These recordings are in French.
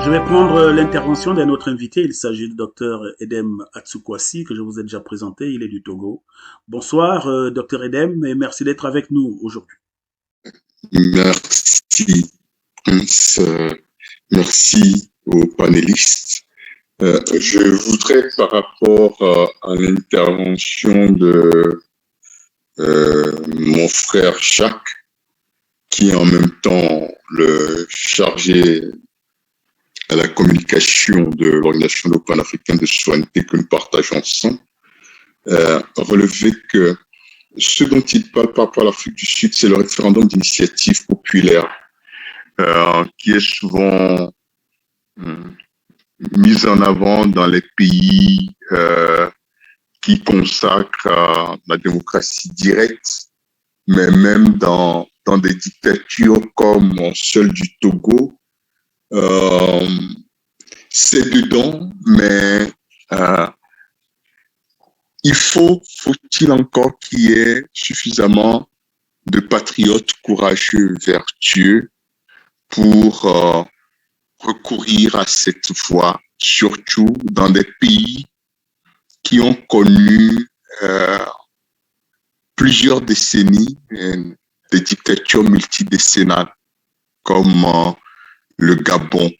Je vais prendre l'intervention d'un autre invité. Il s'agit du docteur Edem Atsukwasi, que je vous ai déjà présenté. Il est du Togo. Bonsoir, docteur Edem, et merci d'être avec nous aujourd'hui. Merci, Prince. Merci aux panélistes. Je voudrais, par rapport à l'intervention de mon frère Jacques, qui est en même temps le chargé à la communication de l'Organisation panafricaine de souveraineté que nous partageons ensemble, relever que ce dont il parle par rapport à l'Afrique du Sud, c'est le référendum d'initiative populaire, qui est souvent mis en avant dans les pays qui consacrent la démocratie directe, mais même dans des dictatures comme celle du Togo, c'est dedans, mais faut-il encore qu'il y ait suffisamment de patriotes courageux, vertueux pour recourir à cette voie, surtout dans des pays qui ont connu plusieurs décennies de dictatures multidécennales, comme le Gabon.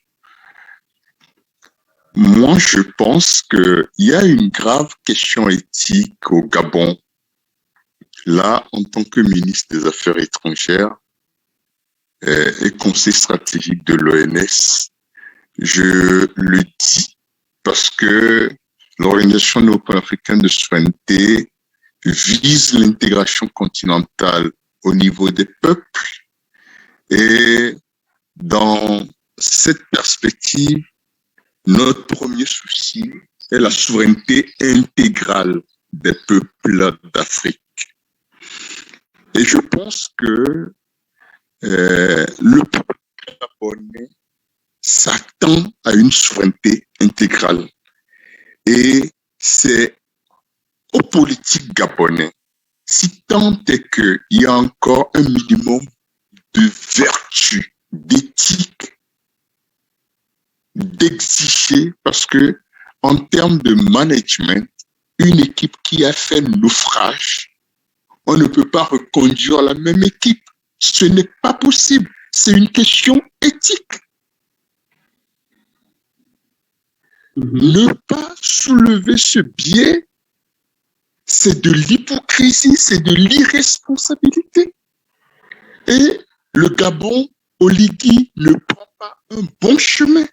Moi, je pense qu'il y a une grave question éthique au Gabon. Là, en tant que ministre des Affaires étrangères et conseiller stratégique de l'ONS, je le dis parce que l'Organisation panafricaine de souveraineté vise l'intégration continentale au niveau des peuples, et dans cette perspective, notre premier souci est la souveraineté intégrale des peuples d'Afrique. Et je pense que le peuple gabonais s'attend à une souveraineté intégrale. Et c'est aux politiques gabonais, si tant est qu'il y a encore un minimum de vertu, d'éthique, d'exiger, parce que en termes de management, une équipe qui a fait naufrage, on ne peut pas reconduire la même équipe. Ce n'est pas possible. C'est une question éthique. Ne pas soulever ce biais, c'est de l'hypocrisie, c'est de l'irresponsabilité. Et le Gabon, Oligui, ne prend pas un bon chemin.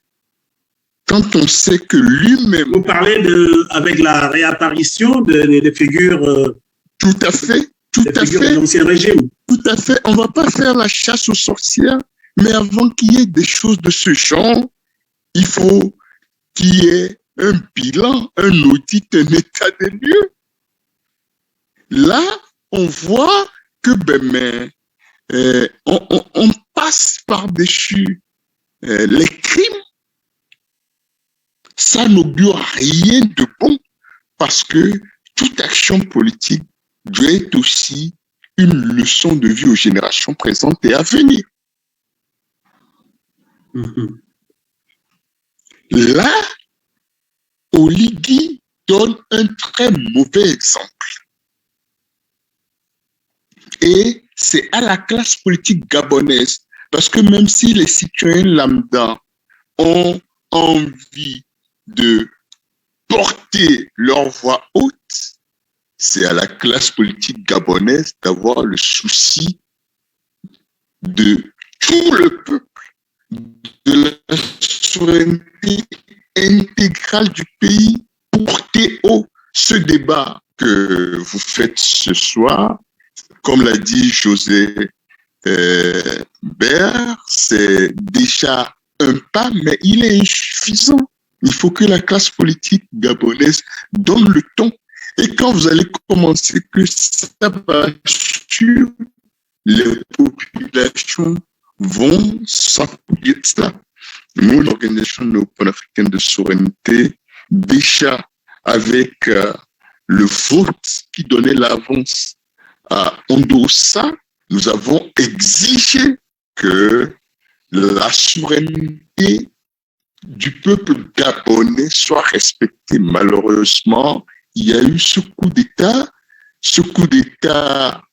Quand on sait que lui-même... Vous parlez avec la réapparition des figures... Tout à fait, tout à fait. De l'ancien régime. Tout à fait. On ne va pas faire la chasse aux sorcières, mais avant qu'il y ait des choses de ce genre, il faut qu'il y ait un bilan, un audit, un état des lieux. Là, on voit que on passe par-dessus les crimes. Ça n'augure rien de bon, parce que toute action politique doit être aussi une leçon de vie aux générations présentes et à venir. Là, Oligui donne un très mauvais exemple. Et c'est à la classe politique gabonaise, parce que même si les citoyens lambda ont envie de porter leur voix haute, c'est à la classe politique gabonaise d'avoir le souci de tout le peuple, de la souveraineté intégrale du pays, porter haut ce débat que vous faites ce soir. Comme l'a dit José Baird, c'est déjà un pas, mais il est insuffisant. Il faut que la classe politique gabonaise donne le ton. Et quand vous allez commencer que ça va sur, les populations vont s'appuyer de ça. Nous, l'Organisation panafricaine de souveraineté, déjà avec le vote qui donnait l'avance à Ondossa, nous avons exigé que la souveraineté du peuple gabonais soit respecté. Malheureusement, il y a eu ce coup d'État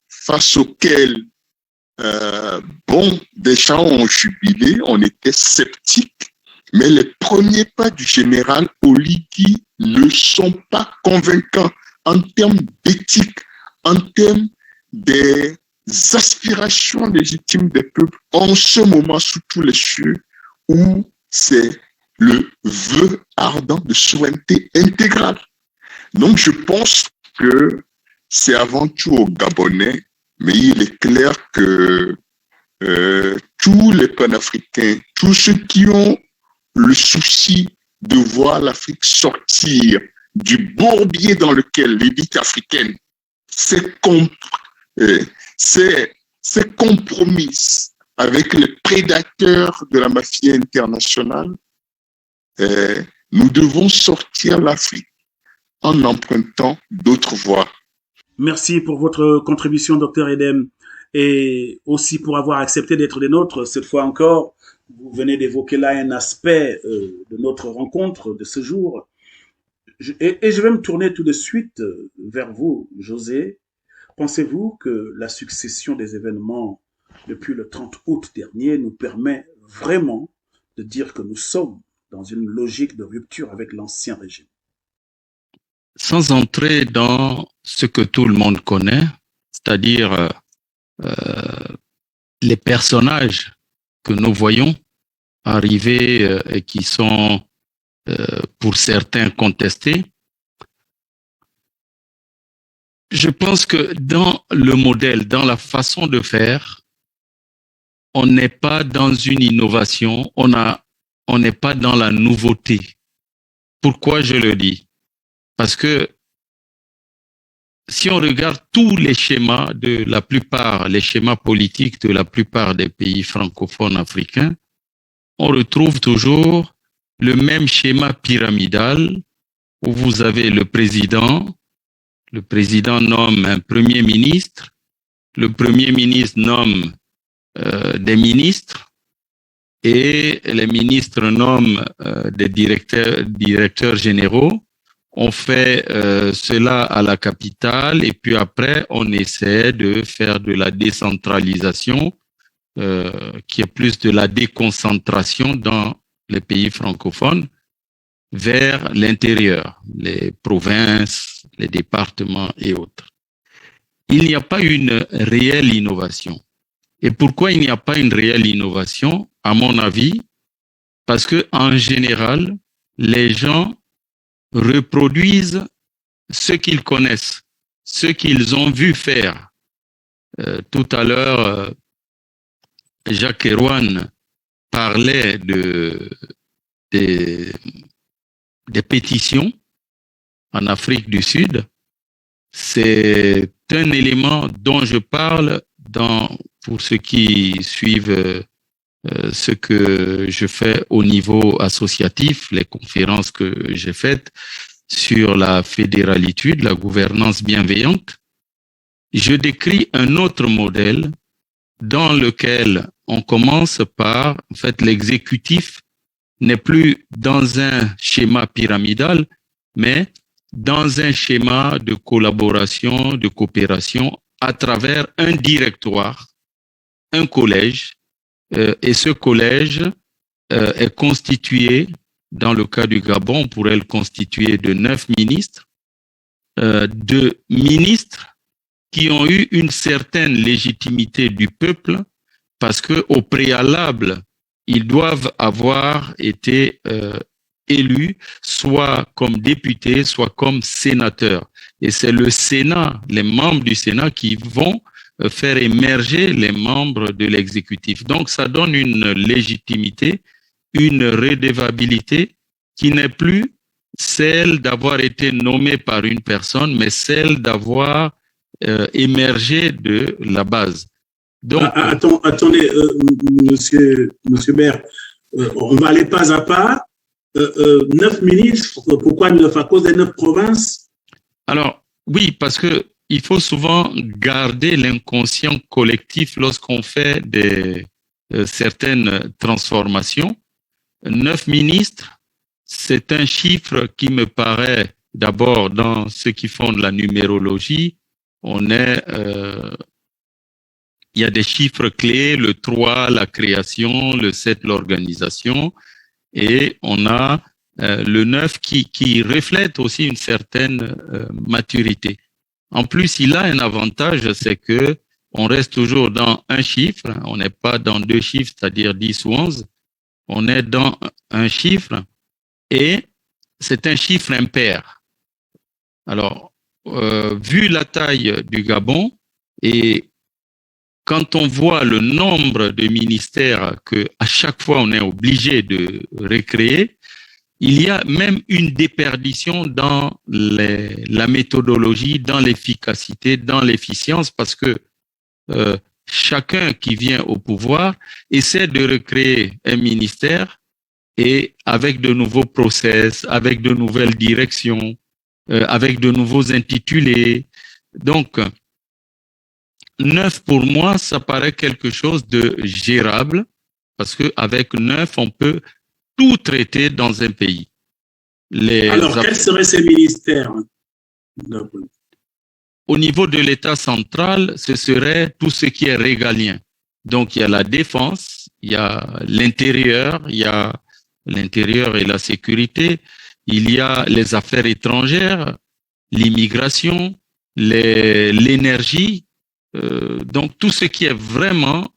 face auquel, des gens ont jubilé, on était sceptiques, mais les premiers pas du général Oligui ne sont pas convaincants en termes d'éthique, en termes des aspirations légitimes des peuples, en ce moment sous tous les cieux, où c'est le vœu ardent de souveraineté intégrale. Donc, je pense que c'est avant tout aux Gabonais, mais il est clair que tous les panafricains, tous ceux qui ont le souci de voir l'Afrique sortir du bourbier dans lequel l'élite africaine s'est compromise avec les prédateurs de la mafia internationale, nous devons sortir l'Afrique en empruntant d'autres voies. Merci pour votre contribution, docteur Edem, et aussi pour avoir accepté d'être des nôtres. Cette fois encore, vous venez d'évoquer là un aspect de notre rencontre de ce jour. Et je vais me tourner tout de suite vers vous, José. Pensez-vous que la succession des événements depuis le 30 août dernier nous permet vraiment de dire que nous sommes dans une logique de rupture avec l'ancien régime? Sans entrer dans ce que tout le monde connaît, c'est-à-dire les personnages que nous voyons arriver et qui sont pour certains contestés, je pense que dans le modèle, dans la façon de faire, on n'est pas dans une innovation, on n'est pas dans la nouveauté. Pourquoi je le dis? Parce que si on regarde tous les schémas de la plupart, les schémas politiques de la plupart des pays francophones africains, on retrouve toujours le même schéma pyramidal où vous avez le président nomme un premier ministre, le premier ministre nomme des ministres et les ministres nomment des directeurs généraux. On fait cela à la capitale et puis après, on essaie de faire de la décentralisation qui est plus de la déconcentration dans les pays francophones vers l'intérieur, les provinces, les départements et autres. Il n'y a pas une réelle innovation. Et pourquoi il n'y a pas une réelle innovation? À mon avis, parce que en général, les gens reproduisent ce qu'ils connaissent, ce qu'ils ont vu faire. Tout à l'heure, Jacques Erwan parlait des pétitions en Afrique du Sud. C'est un élément dont je parle pour ceux qui suivent ce que je fais au niveau associatif, les conférences que j'ai faites sur la fédéralitude, la gouvernance bienveillante. Je décris un autre modèle dans lequel on commence par, en fait, l'exécutif n'est plus dans un schéma pyramidal, mais dans un schéma de collaboration, de coopération à travers un directoire, un collège, et ce collège est constitué, dans le cas du Gabon, on pourrait le constituer de 9 ministres, qui ont eu une certaine légitimité du peuple parce qu'au préalable, ils doivent avoir été élus soit comme députés, soit comme sénateurs. Et c'est le Sénat, les membres du Sénat qui vont faire émerger les membres de l'exécutif. Donc, ça donne une légitimité, une redevabilité qui n'est plus celle d'avoir été nommé par une personne, mais celle d'avoir émergé de la base. Donc, attendez, monsieur Baird, on va aller pas à pas. 9 ministres, pourquoi 9? À cause des 9 provinces? Alors, oui, parce que il faut souvent garder l'inconscient collectif lorsqu'on fait certaines transformations. 9 ministres, c'est un chiffre qui me paraît, d'abord, dans ceux qui font de la numérologie, il y a des chiffres clés, le 3, la création, le 7, l'organisation, et on a le 9 qui reflète aussi une certaine maturité. En plus, il a un avantage, c'est que on reste toujours dans un chiffre, on n'est pas dans deux chiffres, c'est-à-dire 10 ou 11, on est dans un chiffre et c'est un chiffre impair. Alors, vu la taille du Gabon et quand on voit le nombre de ministères que à chaque fois on est obligé de recréer, il y a même une déperdition dans la méthodologie, dans l'efficacité, dans l'efficience, parce que chacun qui vient au pouvoir essaie de recréer un ministère et avec de nouveaux process, avec de nouvelles directions, avec de nouveaux intitulés. Donc, 9 pour moi, ça paraît quelque chose de gérable parce qu'avec 9, on peut tout traiter dans un pays. Alors, quels seraient ces ministères? Au niveau de l'État central, ce serait tout ce qui est régalien. Donc, il y a la défense, il y a l'intérieur, il y a l'intérieur et la sécurité, il y a les affaires étrangères, l'immigration, l'énergie, donc tout ce qui est vraiment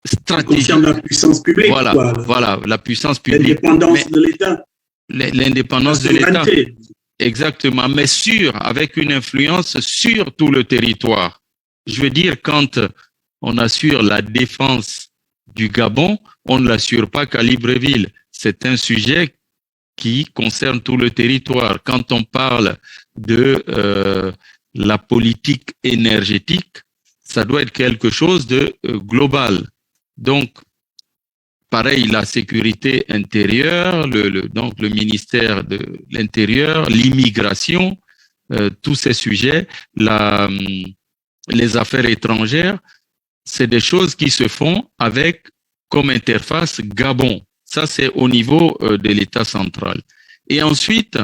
stratégique. Concerne la puissance publique. Voilà, quoi. Voilà, la puissance publique. L'indépendance de l'État. L'indépendance de l'État. Exactement, mais avec une influence sur tout le territoire. Je veux dire, quand on assure la défense du Gabon, on ne l'assure pas qu'à Libreville. C'est un sujet qui concerne tout le territoire. Quand on parle de la politique énergétique, ça doit être quelque chose de global. Donc, pareil, la sécurité intérieure, donc le ministère de l'Intérieur, l'immigration, tous ces sujets, les affaires étrangères, c'est des choses qui se font avec comme interface Gabon. Ça, c'est au niveau de l'État central. Et ensuite,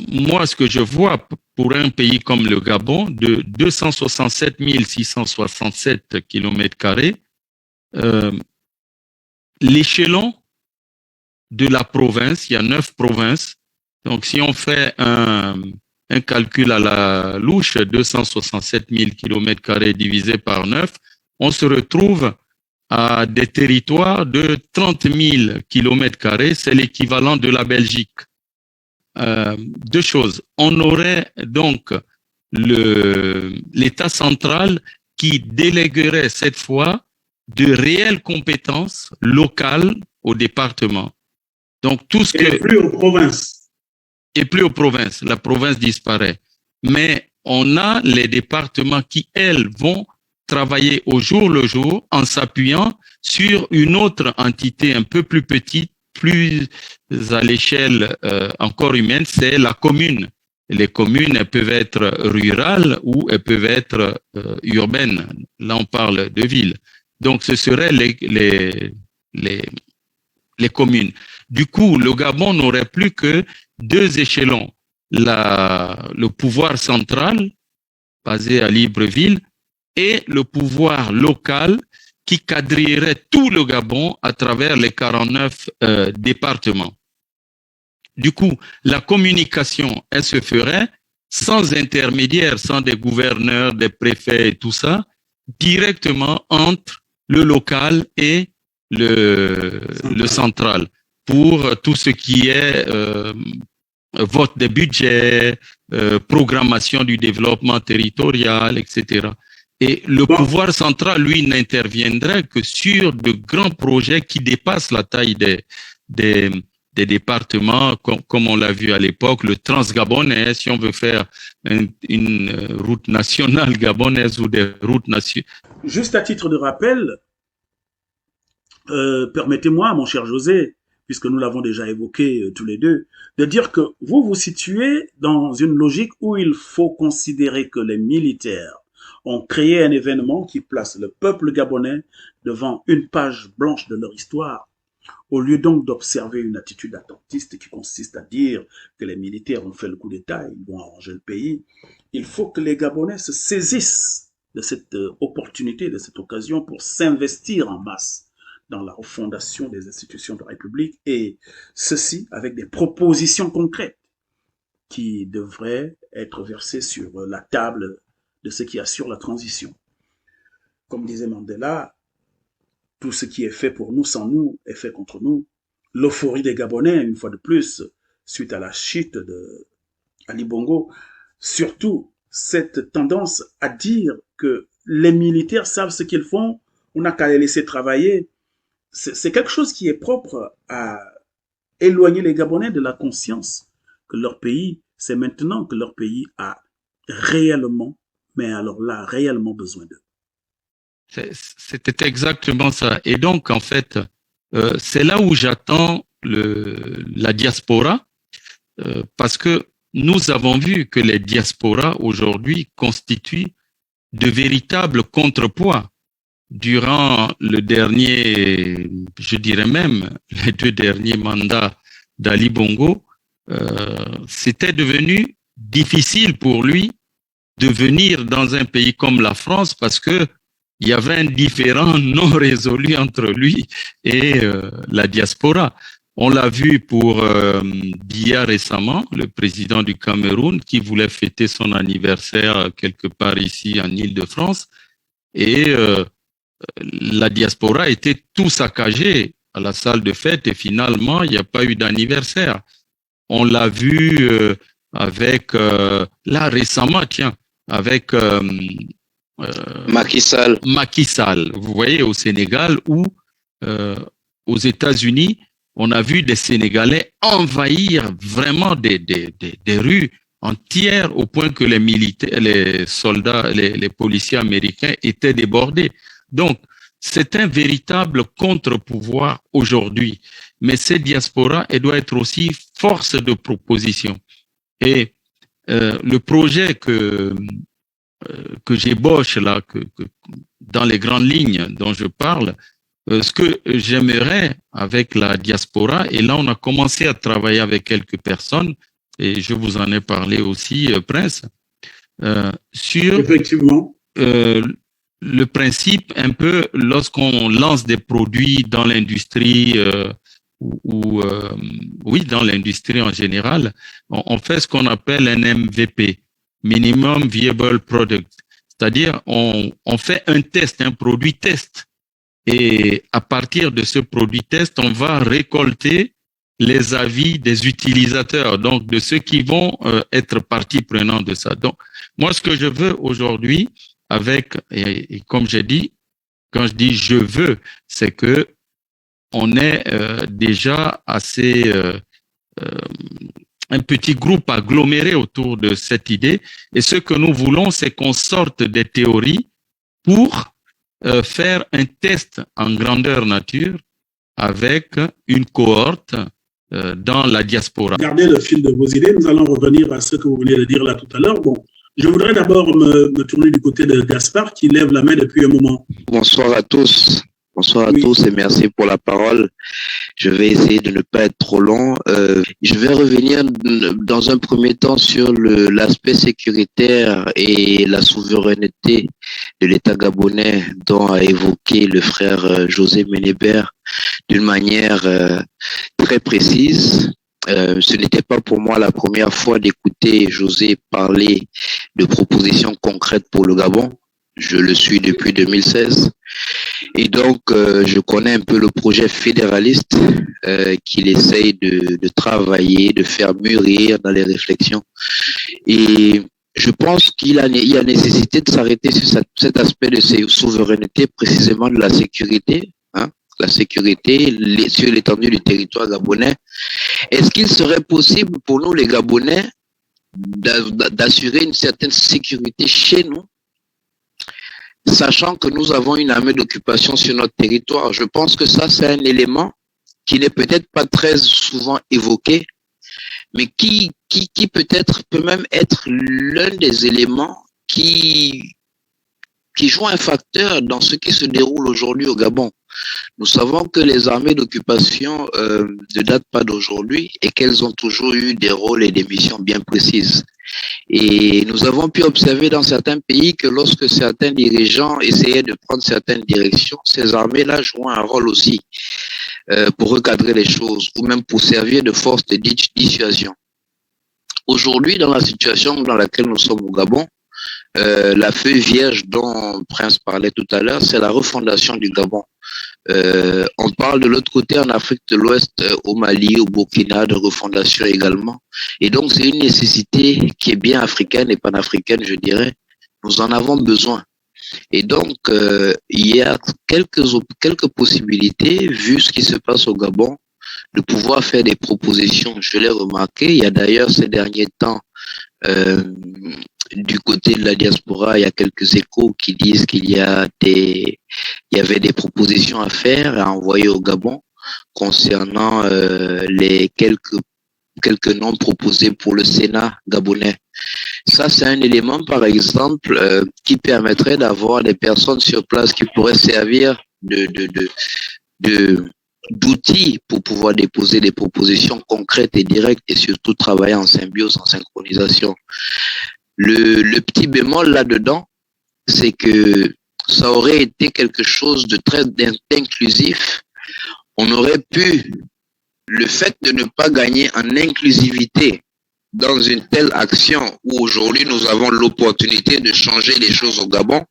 moi, ce que je vois pour un pays comme le Gabon, de 267 667 km², l'échelon de la province, il y a 9 provinces. Donc, si on fait un calcul à la louche, 267 000 km² divisé par 9, on se retrouve à des territoires de 30 000 km², c'est l'équivalent de la Belgique. Deux choses. On aurait donc l'État central qui déléguerait cette fois de réelles compétences locales au département. Donc tout ce et plus aux provinces. Et plus aux provinces. La province disparaît. Mais on a les départements qui, elles, vont travailler au jour le jour en s'appuyant sur une autre entité un peu plus petite, plus à l'échelle encore humaine, c'est la commune. Les communes, elles peuvent être rurales ou elles peuvent être urbaines. Là, on parle de villes. Donc, ce seraient les communes. Du coup, le Gabon n'aurait plus que deux échelons. Le pouvoir central, basé à Libreville, et le pouvoir local qui quadrillerait tout le Gabon à travers les 49 départements. Du coup, la communication, elle se ferait sans intermédiaire, sans des gouverneurs, des préfets et tout ça, directement entre le local et le central pour tout ce qui est vote des budgets, programmation du développement territorial, etc. Et le pouvoir central, lui, n'interviendrait que sur de grands projets qui dépassent la taille des départements, comme on l'a vu à l'époque, le transgabonais, si on veut faire une route nationale gabonaise ou des routes nationales. Juste à titre de rappel, permettez-moi, mon cher José, puisque nous l'avons déjà évoqué tous les deux, de dire que vous vous situez dans une logique où il faut considérer que les militaires ont créé un événement qui place le peuple gabonais devant une page blanche de leur histoire, au lieu donc d'observer une attitude attentiste qui consiste à dire que les militaires ont fait le coup d'État, ils vont arranger le pays, il faut que les Gabonais se saisissent de cette opportunité, de cette occasion pour s'investir en masse dans la refondation des institutions de la République, et ceci avec des propositions concrètes qui devraient être versées sur la table de ce qui assure la transition. Comme disait Mandela, tout ce qui est fait pour nous sans nous est fait contre nous. L'euphorie des Gabonais, une fois de plus, suite à la chute de Ali Bongo, surtout cette tendance à dire que les militaires savent ce qu'ils font, on n'a qu'à les laisser travailler. C'est quelque chose qui est propre à éloigner les Gabonais de la conscience que leur pays, c'est maintenant que leur pays a réellement, mais alors là, réellement besoin d'eux. C'était exactement ça. Et donc, en fait, c'est là où j'attends la diaspora, parce que nous avons vu que les diasporas aujourd'hui constituent de véritables contrepoids. Durant le dernier, je dirais même, les 2 derniers mandats d'Ali Bongo, c'était devenu difficile pour lui de venir dans un pays comme la France parce que il y avait un différend non résolu entre lui et la diaspora. On l'a vu pour Biya récemment, le président du Cameroun, qui voulait fêter son anniversaire quelque part ici en Île-de-France. Et la diaspora était tout saccagée à la salle de fête et finalement, il n'y a pas eu d'anniversaire. On l'a vu avec, là récemment, tiens, avec Macky Sall. Macky Sall, vous voyez, au Sénégal ou aux États-Unis, on a vu des Sénégalais envahir vraiment des rues entières au point que les militaires, les soldats, les policiers américains étaient débordés. Donc, c'est un véritable contre-pouvoir aujourd'hui. Mais cette diaspora, elle doit être aussi force de proposition. Et le projet que j'ébauche là, que dans les grandes lignes dont je parle, ce que j'aimerais avec la diaspora, et là on a commencé à travailler avec quelques personnes, et je vous en ai parlé aussi, Prince, sur effectivement le principe un peu lorsqu'on lance des produits dans l'industrie oui, dans l'industrie en général, on fait ce qu'on appelle un MVP, Minimum Viable Product, c'est-à-dire on fait un test, un produit test, et à partir de ce produit test, on va récolter les avis des utilisateurs, donc de ceux qui vont être partie prenante de ça. Donc, moi, ce que je veux aujourd'hui, avec, et comme j'ai dit, quand je dis je veux, c'est que on est déjà assez un petit groupe aggloméré autour de cette idée. Et ce que nous voulons, c'est qu'on sorte des théories pour faire un test en grandeur nature avec une cohorte dans la diaspora. Gardez le fil de vos idées. Nous allons revenir à ce que vous venez de dire là tout à l'heure. Bon, je voudrais d'abord me tourner du côté de Gaspard qui lève la main depuis un moment. Bonsoir à tous. Bonsoir à tous et merci pour la parole. Je vais essayer de ne pas être trop long. Je vais revenir dans un premier temps sur l'aspect sécuritaire et la souveraineté de l'État gabonais dont a évoqué le frère José Ménébert d'une manière très précise. Ce n'était pas pour moi la première fois d'écouter José parler de propositions concrètes pour le Gabon. Je le suis depuis 2016. Et donc, je connais un peu le projet fédéraliste qu'il essaye de travailler, de faire mûrir dans les réflexions. Et je pense qu'il y a nécessité de s'arrêter sur cet aspect de souveraineté, précisément de la sécurité, la sécurité sur l'étendue du territoire gabonais. Est-ce qu'il serait possible pour nous, les Gabonais, d'assurer une certaine sécurité chez nous, sachant que nous avons une armée d'occupation sur notre territoire? Je pense que ça, c'est un élément qui n'est peut-être pas très souvent évoqué, mais qui peut même être l'un des éléments qui qui joue un facteur dans ce qui se déroule aujourd'hui au Gabon. Nous savons que les armées d'occupation ne datent pas d'aujourd'hui et qu'elles ont toujours eu des rôles et des missions bien précises. Et nous avons pu observer dans certains pays que lorsque certains dirigeants essayaient de prendre certaines directions, ces armées-là jouaient un rôle aussi pour recadrer les choses ou même pour servir de force de dissuasion. Aujourd'hui, dans la situation dans laquelle nous sommes au Gabon, la feuille vierge dont Prince parlait tout à l'heure, c'est la refondation du Gabon. On parle de l'autre côté en Afrique de l'Ouest, au Mali, au Burkina, de refondation également. Et donc, c'est une nécessité qui est bien africaine et panafricaine, je dirais. Nous en avons besoin. Et donc, il y a quelques possibilités, vu ce qui se passe au Gabon, de pouvoir faire des propositions. Je l'ai remarqué, il y a d'ailleurs ces derniers temps, du côté de la diaspora, il y a quelques échos qui disent qu'il y avait des propositions à faire, à envoyer au Gabon concernant les quelques noms proposés pour le Sénat gabonais. Ça, c'est un élément, par exemple, qui permettrait d'avoir des personnes sur place qui pourraient servir d'outils pour pouvoir déposer des propositions concrètes et directes et surtout travailler en symbiose, en synchronisation. Le petit bémol là-dedans, c'est que ça aurait été quelque chose de très inclusif. On aurait pu, le fait de ne pas gagner en inclusivité dans une telle action où aujourd'hui nous avons l'opportunité de changer les choses au Gabon,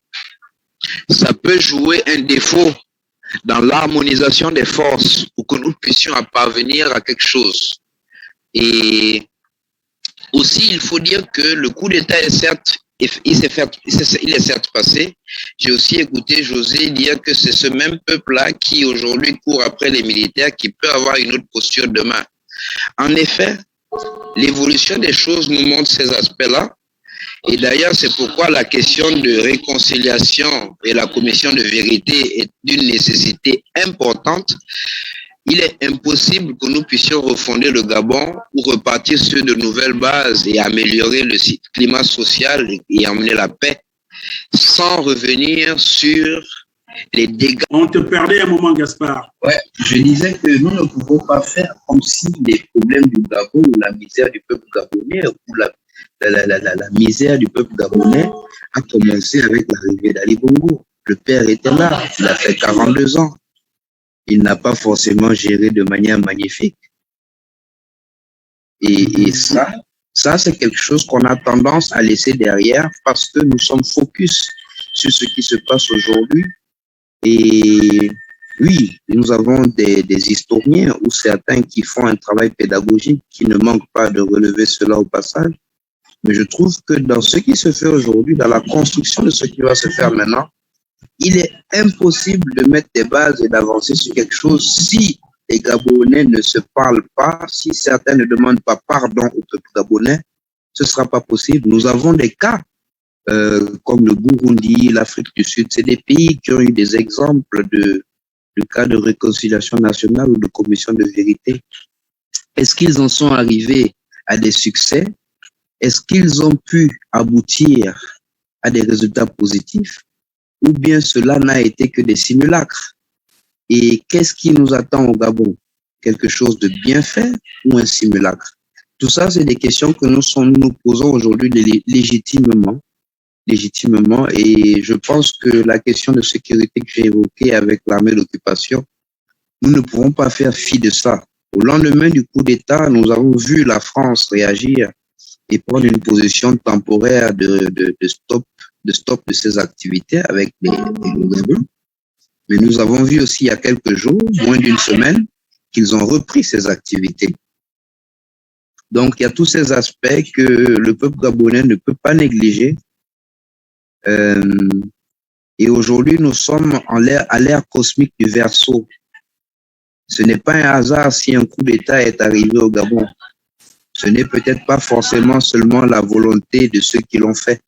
ça peut jouer un défaut dans l'harmonisation des forces pour que nous puissions parvenir à quelque chose. Et aussi, il faut dire que le coup d'État est certes, il est certes passé. J'ai aussi écouté José dire que c'est ce même peuple-là qui aujourd'hui court après les militaires qui peut avoir une autre posture demain. En effet, l'évolution des choses nous montre ces aspects-là. Et d'ailleurs, c'est pourquoi la question de réconciliation et la commission de vérité est d'une nécessité importante. Il est impossible que nous puissions refonder le Gabon ou repartir sur de nouvelles bases et améliorer le climat social et emmener la paix sans revenir sur les dégâts. On te perdait un moment, Gaspard. Ouais, je disais que nous ne pouvons pas faire comme si les problèmes du Gabon ou la misère du peuple gabonais ou la misère du peuple gabonais a commencé avec l'arrivée d'Ali Bongo. Le père était là, il a fait 42 ans. Il n'a pas forcément géré de manière magnifique. Et ça c'est quelque chose qu'on a tendance à laisser derrière parce que nous sommes focus sur ce qui se passe aujourd'hui. Et oui, nous avons des historiens ou certains qui font un travail pédagogique qui ne manquent pas de relever cela au passage. Mais je trouve que dans ce qui se fait aujourd'hui, dans la construction de ce qui va se faire maintenant, il est impossible de mettre des bases et d'avancer sur quelque chose si les Gabonais ne se parlent pas, si certains ne demandent pas pardon au peuple gabonais, ce ne sera pas possible. Nous avons des cas comme le Burundi, l'Afrique du Sud, c'est des pays qui ont eu des exemples de cas de réconciliation nationale ou de commission de vérité. Est-ce qu'ils en sont arrivés à des succès? Est-ce qu'ils ont pu aboutir à des résultats positifs? Ou bien cela n'a été que des simulacres? Et qu'est-ce qui nous attend au Gabon? Quelque chose de bien fait ou un simulacre? Tout ça, c'est des questions que nous posons aujourd'hui légitimement. Et je pense que la question de sécurité que j'ai évoquée avec l'armée d'occupation, nous ne pouvons pas faire fi de ça. Au lendemain du coup d'État, nous avons vu la France réagir et prendre une position temporaire de stop de ces activités avec les Gabon. Mais nous avons vu aussi il y a quelques jours, moins d'une semaine, qu'ils ont repris ces activités. Donc, il y a tous ces aspects que le peuple gabonais ne peut pas négliger. Et aujourd'hui, nous sommes à l'ère cosmique du Verseau. Ce n'est pas un hasard si un coup d'État est arrivé au Gabon. Ce n'est peut-être pas forcément seulement la volonté de ceux qui l'ont fait.